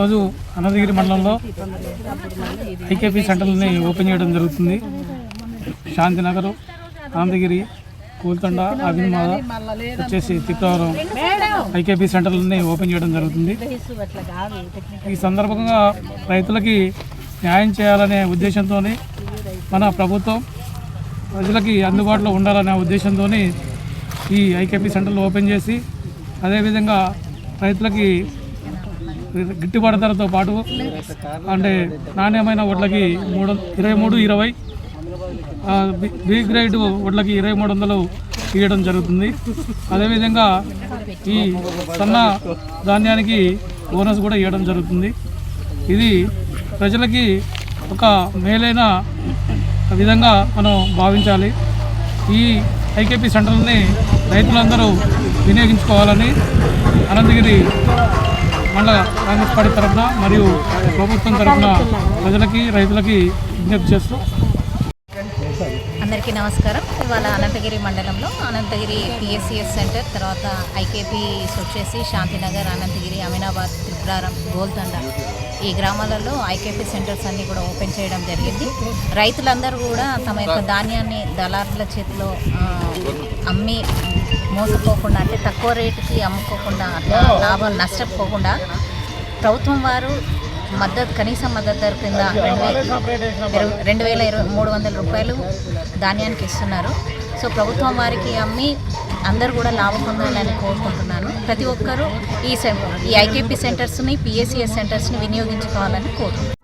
ఈరోజు అనంతగిరి మండలంలో IKP సెంటర్లని open చేయడం జరుగుతుంది. శాంతినగర్, అనంతగిరి, కూల్తండ, అభిమాద వచ్చేసి తిప్పవరం ఐకేపీ సెంటర్లని ఓపెన్ చేయడం జరుగుతుంది. ఈ సందర్భంగా రైతులకి న్యాయం చేయాలనే ఉద్దేశంతో మన ప్రభుత్వం ప్రజలకి అందుబాటులో ఉండాలనే ఉద్దేశంతో ఈ ఐకేపీ సెంటర్లు ఓపెన్ చేసి అదేవిధంగా రైతులకి గిట్టుబాటు ధరతో పాటు అంటే నాణ్యమైన వడ్లకి 23-20 బి గ్రేడ్ వడ్లకి 2300 ఇవ్వడం జరుగుతుంది. అదేవిధంగా ఈ సన్న ధాన్యానికి బోనస్ కూడా ఇవ్వడం జరుగుతుంది. ఇది ప్రజలకి ఒక మేలైన విధంగా మనం భావించాలి. ఈ ఐకేపీ సెంటర్లని రైతులందరూ వినియోగించుకోవాలని అనంతగిరి మండల కాంగ్రెస్ పార్టీ తరఫున మరియు ప్రభుత్వం తరఫున ప్రజలకి రైతులకి విజ్ఞప్తి చేస్తూ అందరికీ నమస్కారం. ఇవాళ అనంతగిరి మండలంలో అనంతగిరి PSCS సెంటర్, తర్వాత ఐకేపీస్ వచ్చేసి శాంతినగర్, అనంతగిరి, అమీనాబాద్, త్రిపురారం, గోల్తండ ఈ గ్రామాలలో ఐకేపీ సెంటర్స్ అన్నీ కూడా ఓపెన్ చేయడం జరిగింది. రైతులందరూ కూడా తమ యొక్క ధాన్యాన్ని దళారుల చేతిలో అమ్మి మోసపోకుండా, అంటే తక్కువ రేటుకి అమ్ముకోకుండా, లాభం నష్టపోకుండా ప్రభుత్వం వారు కనీస మద్దతు ధర కింద 2,300 రూపాయలు ధాన్యానికి ఇస్తున్నారు. సో ప్రభుత్వం వారికి అమ్మి అందరూ కూడా లాభం పొందాలని కోరుకుంటున్నాను. ప్రతి ఒక్కరూ ఈ ఐకేపీ సెంటర్స్ని, PSCS సెంటర్స్ని వినియోగించుకోవాలని కోరుకుంటున్నాను.